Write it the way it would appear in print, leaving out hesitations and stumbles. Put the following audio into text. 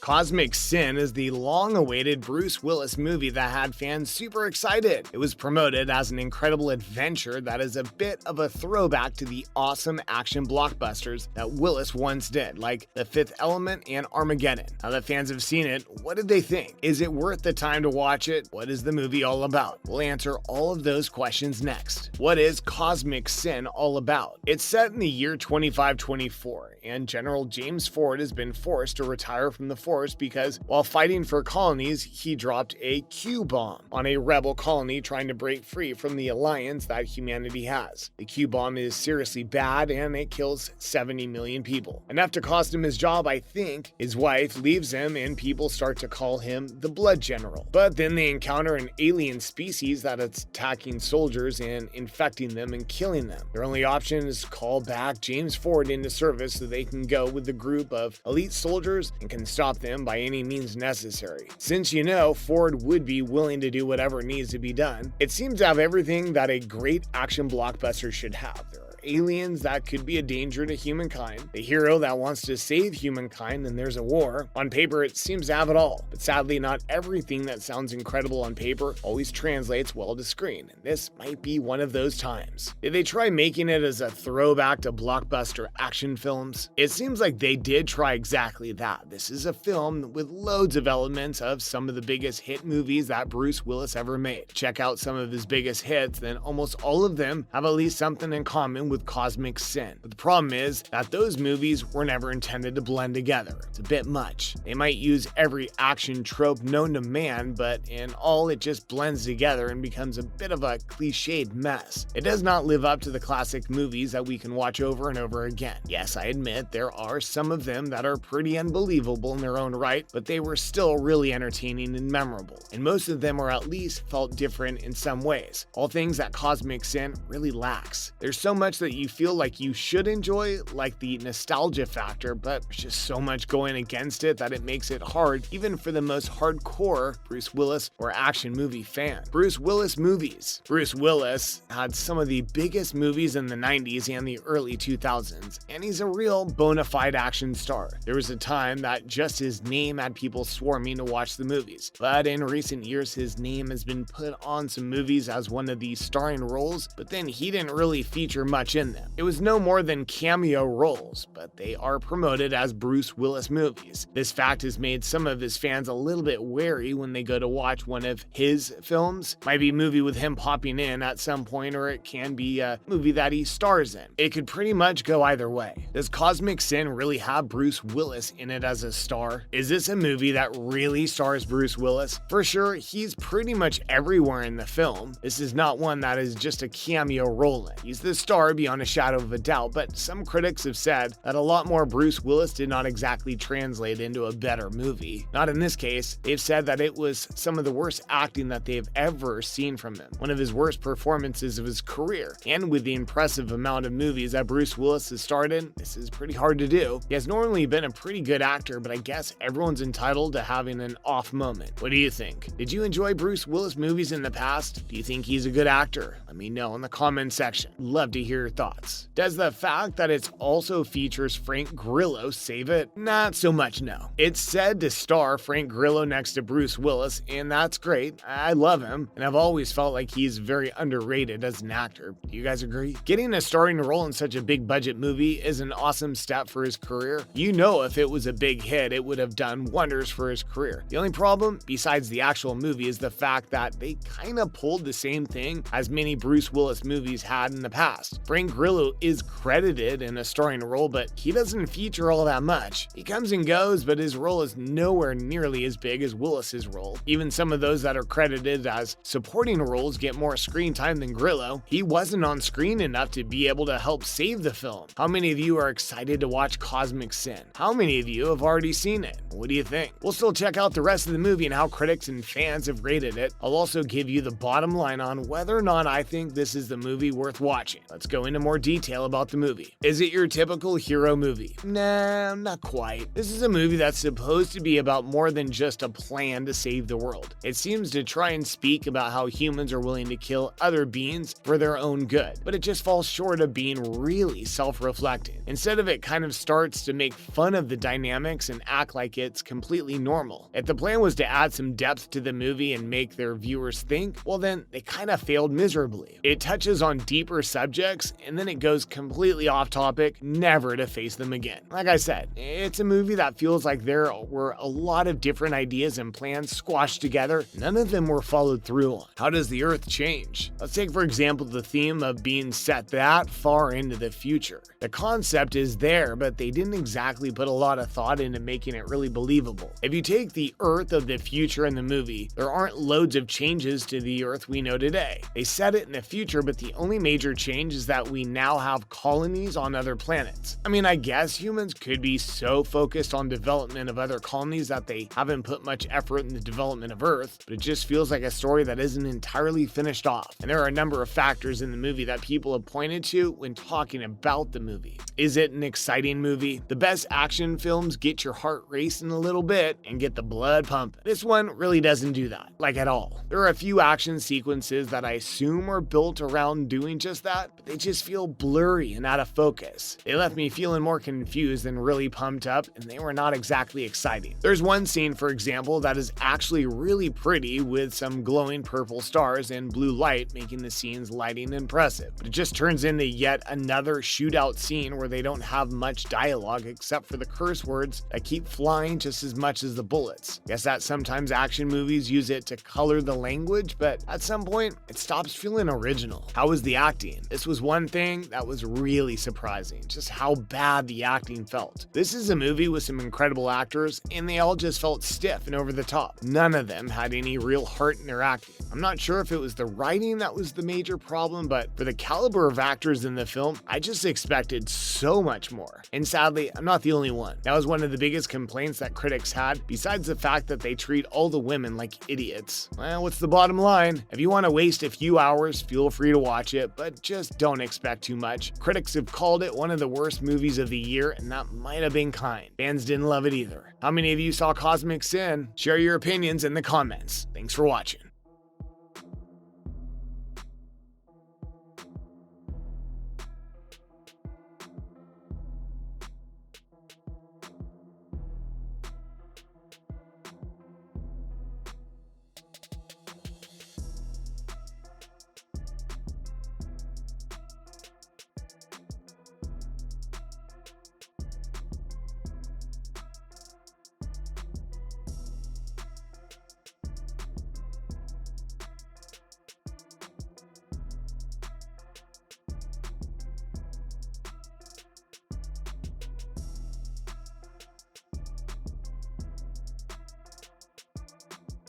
Cosmic Sin is the long-awaited Bruce Willis movie that had fans super excited. It was promoted as an incredible adventure that is a bit of a throwback to the awesome action blockbusters that Willis once did, like The Fifth Element and Armageddon. Now that fans have seen it, what did they think? Is it worth the time to watch it? What is the movie all about? We'll answer all of those questions next. What is Cosmic Sin all about? It's set in the year 2524, and General James Ford has been forced to retire from the force because while fighting for colonies, he dropped a Q-bomb on a rebel colony trying to break free from the alliance that humanity has. The Q-bomb is seriously bad and it kills 70 million people. Enough to cost him his job, I think. His wife leaves him and people start to call him the Blood General. But then they encounter an alien species that is attacking soldiers and infecting them and killing them. Their only option is to call back James Ford into service so they can go with the group of elite soldiers and can stop them by any means necessary. Since Ford would be willing to do whatever needs to be done, it seems to have everything that a great action blockbuster should have. There are aliens that could be a danger to humankind, the hero that wants to save humankind, and there's a war. On paper, it seems to have it all, but sadly, not everything that sounds incredible on paper always translates well to screen, and this might be one of those times. Did they try making it as a throwback to blockbuster action films? It seems like they did try exactly that. This is a film with loads of elements of some of the biggest hit movies that Bruce Willis ever made. Check out some of his biggest hits, then almost all of them have at least something in common with Cosmic Sin. But the problem is that those movies were never intended to blend together. It's a bit much. They might use every action trope known to man, but in all it just blends together and becomes a bit of a cliched mess. It does not live up to the classic movies that we can watch over and over again. Yes, I admit there are some of them that are pretty unbelievable in their own right, but they were still really entertaining and memorable. And most of them are at least felt different in some ways. All things that Cosmic Sin really lacks. There's so much that you feel like you should enjoy, like the nostalgia factor, but there's just so much going against it that it makes it hard even for the most hardcore Bruce Willis or action movie fan. Bruce Willis movies. Bruce Willis had some of the biggest movies in the 90s and the early 2000s, and he's a real bona fide action star. There was a time that just his name had people swarming to watch the movies, but in recent years his name has been put on some movies as one of the starring roles, but then he didn't really feature much in them. It was no more than cameo roles, but they are promoted as Bruce Willis movies. This fact has made some of his fans a little bit wary when they go to watch one of his films. Might be a movie with him popping in at some point, or it can be a movie that he stars in. It could pretty much go either way. Does Cosmic Sin really have Bruce Willis in it as a star? Is this a movie that really stars Bruce Willis? For sure, he's pretty much everywhere in the film. This is not one that is just a cameo role in. He's the star beyond a shadow of a doubt, but some critics have said that a lot more Bruce Willis did not exactly translate into a better movie. Not in this case. They've said that it was some of the worst acting that they've ever seen from him. One of his worst performances of his career. And with the impressive amount of movies that Bruce Willis has starred in, this is pretty hard to do. He has normally been a pretty good actor, but I guess everyone's entitled to having an off moment. What do you think? Did you enjoy Bruce Willis movies in the past? Do you think he's a good actor? Let me know in the comment section. Love to hear your thoughts. Does the fact that it also features Frank Grillo save it? Not so much, no. It's said to star Frank Grillo next to Bruce Willis, and that's great. I love him, and I've always felt like he's very underrated as an actor. Do you guys agree? Getting a starring role in such a big budget movie is an awesome step for his career. If it was a big hit, it would have done wonders for his career. The only problem, besides the actual movie, is the fact that they kind of pulled the same thing as many Bruce Willis movies had in the past. Frank Grillo is credited in a starring role, but he doesn't feature all that much. He comes and goes, but his role is nowhere nearly as big as Willis's role. Even some of those that are credited as supporting roles get more screen time than Grillo. He wasn't on screen enough to be able to help save the film. How many of you are excited to watch Cosmic Sin? How many of you have already seen it? What do you think? We'll still check out the rest of the movie and how critics and fans have rated it. I'll also give you the bottom line on whether or not I think this is the movie worth watching. Let's go go into more detail about the movie. Is it your typical hero movie? Nah, not quite. This is a movie that's supposed to be about more than just a plan to save the world. It seems to try and speak about how humans are willing to kill other beings for their own good, but it just falls short of being really self-reflecting. Instead of it kind of starts to make fun of the dynamics and act like it's completely normal. If the plan was to add some depth to the movie and make their viewers think, well then they kind of failed miserably. It touches on deeper subjects and then it goes completely off topic, never to face them again. Like I said, it's a movie that feels like there were a lot of different ideas and plans squashed together. None of them were followed through on. How does the Earth change? Let's take for example the theme of being set that far into the future. The concept is there, but they didn't exactly put a lot of thought into making it really believable. If you take the Earth of the future in the movie, there aren't loads of changes to the Earth we know today. They set it in the future, but the only major change is that we now have colonies on other planets. I mean, I guess humans could be so focused on development of other colonies that they haven't put much effort in the development of Earth, but it just feels like a story that isn't entirely finished off. And there are a number of factors in the movie that people have pointed to when talking about the movie. Is it an exciting movie? The best action films get your heart racing a little bit and get the blood pumping. This one really doesn't do that, like at all. There are a few action sequences that I assume are built around doing just that, but they just feel blurry and out of focus. They left me feeling more confused than really pumped up, and they were not exactly exciting. There's one scene, for example, that is actually really pretty with some glowing purple stars and blue light making the scene's lighting impressive. But it just turns into yet another shootout scene where they don't have much dialogue except for the curse words that keep flying just as much as the bullets. Guess that sometimes action movies use it to color the language, but at some point it stops feeling original. How was the acting? This was one thing that was really surprising, just how bad the acting felt. This is a movie with some incredible actors and they all just felt stiff and over the top. None of them had any real heart in their acting. I'm not sure if it was the writing that was the major problem, but for the caliber of actors in the film, I just expected so much more. And sadly, I'm not the only one. That was one of the biggest complaints that critics had, besides the fact that they treat all the women like idiots. Well, what's the bottom line? If you want to waste a few hours, feel free to watch it, but just don't expect too much. Critics have called it one of the worst movies of the year, and that might have been kind. Fans didn't love it either. How many of you saw Cosmic Sin? Share your opinions in the comments. Thanks for watching.